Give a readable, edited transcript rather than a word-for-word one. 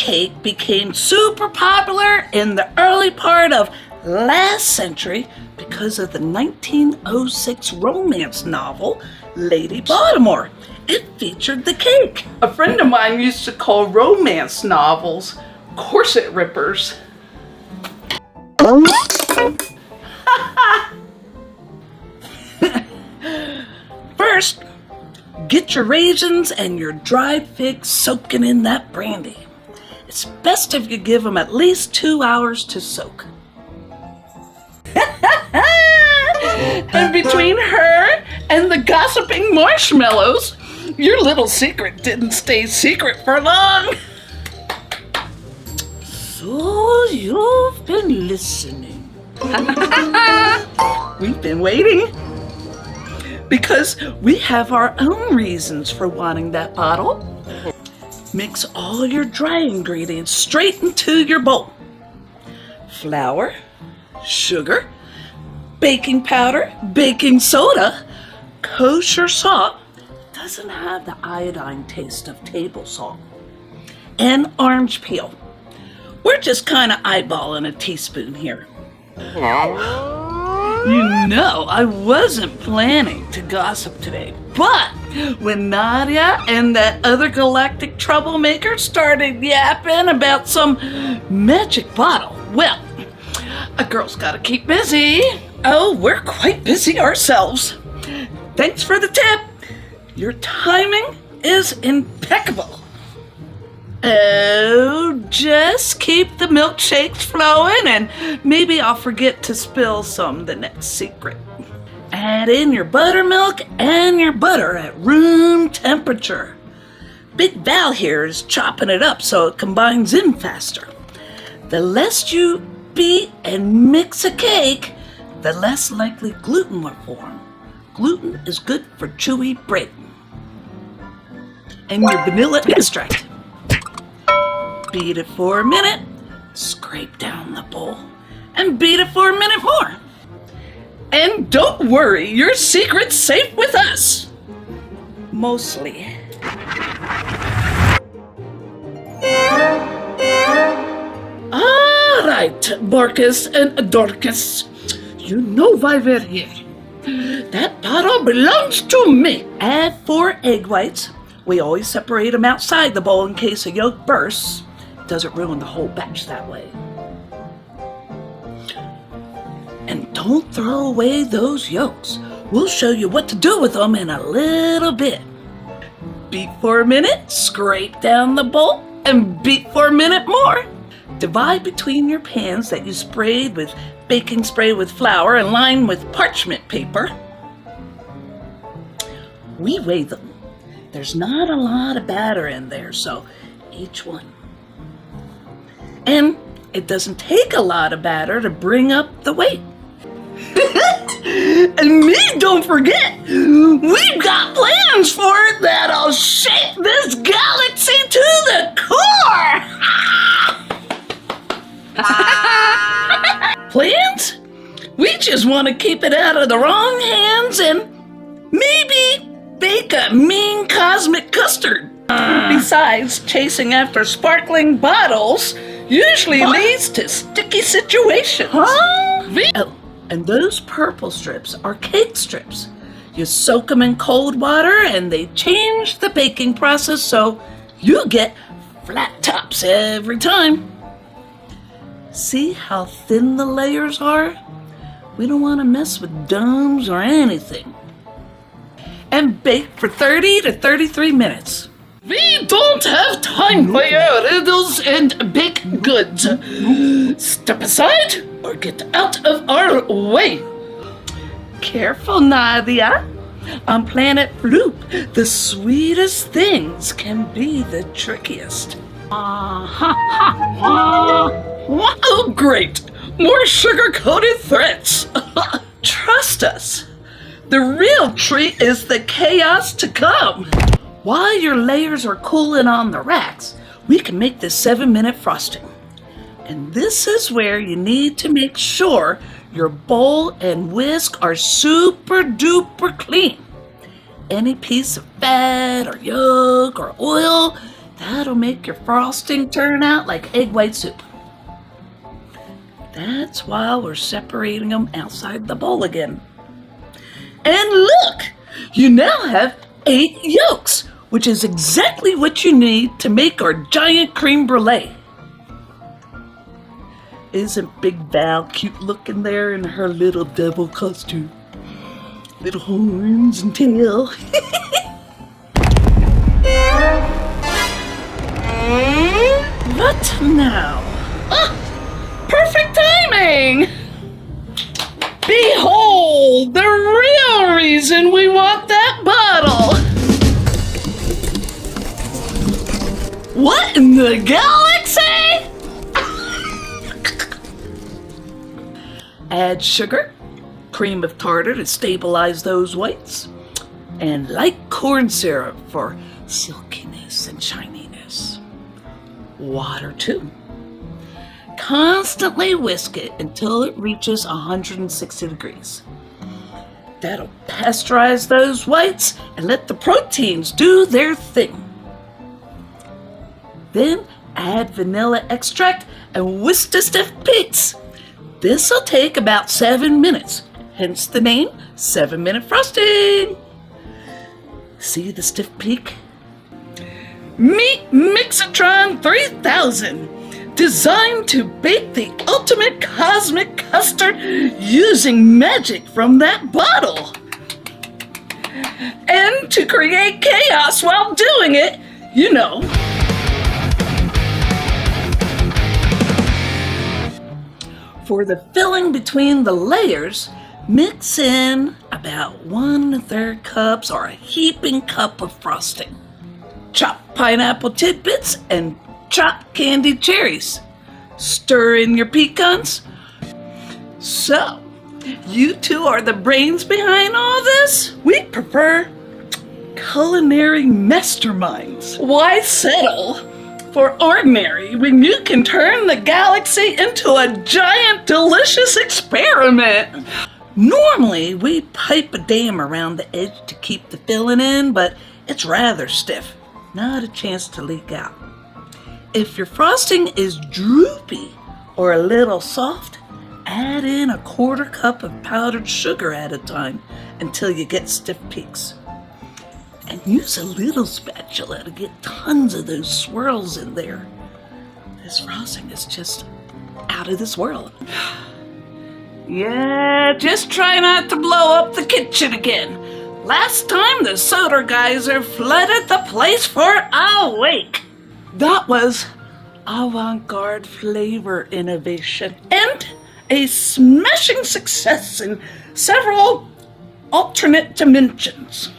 cake became super popular in the early part of last century because of the 1906 romance novel, Lady Baltimore. It featured the cake. A friend of mine used to call romance novels corset rippers. First, get your raisins and your dried figs soaking in that brandy. It's best if you give them at least 2 hours to soak. And between her and the gossiping marshmallows, your little secret didn't stay secret for long. So you've been listening. We've been waiting. Because we have our own reasons for wanting that bottle. Mix all your dry ingredients straight into your bowl. Flour, sugar, baking powder, baking soda, kosher salt, doesn't have the iodine taste of table salt, and orange peel. We're just kind of eyeballing a teaspoon here. You know, I wasn't planning to gossip today, but when Nadia and that other galactic troublemaker started yapping about some magic bottle, well, a girl's gotta keep busy. Oh, we're quite busy ourselves. Thanks for the tip. Your timing is impeccable. Oh, just keep the milkshakes flowing and maybe I'll forget to spill some the next secret. Add in your buttermilk and your butter at room temperature. Big Val here is chopping it up so it combines in faster. The less you beat and mix a cake, the less likely gluten will form. Gluten is good for chewy bread. And your vanilla extract. Beat it for a minute, scrape down the bowl, and beat it for a minute more. And don't worry, your secret's safe with us. Mostly. All right, Marcus and Dorcas, you know why we're here. That bottle belongs to me. Add 4 egg whites. We always separate them outside the bowl in case a yolk bursts. Doesn't ruin the whole batch that way. And don't throw away those yolks. We'll show you what to do with them in a little bit. Beat for a minute, scrape down the bowl, and beat for a minute more. Divide between your pans that you sprayed with baking spray with flour and lined with parchment paper. We weigh them. There's not a lot of batter in there, so each one. And it doesn't take a lot of batter to bring up the weight. And me, don't forget, we've got plans for it that'll shake this galaxy to the core. Plans? We just want to keep it out of the wrong hands and maybe bake a mean cosmic custard. Besides, chasing after sparkling bottles usually leads to sticky situations. Oh, and those purple strips are cake strips. You soak them in cold water and they change the baking process so you get flat tops every time. See how thin the layers are? We don't want to mess with domes or anything. And bake for 30 to 33 minutes. We don't have time for your riddles and baked goods. Step aside or get out of our way. Careful, Nadia. On planet Floop, the sweetest things can be the trickiest. Oh, great. More sugar-coated threats. Trust us. The real treat is the chaos to come. While your layers are cooling on the racks, we can make this 7-minute frosting. And this is where you need to make sure your bowl and whisk are super duper clean. Any piece of fat or yolk or oil That'll make your frosting turn out like egg white soup. That's why we're separating them outside the bowl again. And look, you now have 8 yolks, which is exactly what you need to make our giant creme brulee. Isn't Big Val cute looking there in her little devil costume? Little horns and tail. What now? Perfect timing! Behold, the real reason we want that bottle! What in the galaxy? Add sugar, cream of tartar to stabilize those whites, and light corn syrup for silkiness and shininess. Water too. Constantly whisk it until it reaches 160 degrees. That'll pasteurize those whites and let the proteins do their thing. Then add vanilla extract and whisk to stiff peaks. This'll take about 7 minutes, hence the name 7-minute frosting. See the stiff peak? Meet Mixitron 3000, designed to bake the ultimate cosmic custard using magic from that bottle. And to create chaos while doing it, you know. For the filling between the layers, mix in about 1/3 cups or a heaping cup of frosting. Chop pineapple tidbits and chop candied cherries. Stir in your pecans. So, you two are the brains behind all this? We prefer culinary masterminds. Why settle for ordinary when you can turn the galaxy into a giant delicious experiment? Normally, we pipe a dam around the edge to keep the filling in, but it's rather stiff. Not a chance to leak out. If your frosting is droopy or a little soft, add in 1/4 cup of powdered sugar at a time until you get stiff peaks. And use a little spatula to get tons of those swirls in there. This frosting is just out of this world. Yeah, just try not to blow up the kitchen again. Last time the soda geyser flooded the place for a week. That was avant-garde flavor innovation and a smashing success in several alternate dimensions.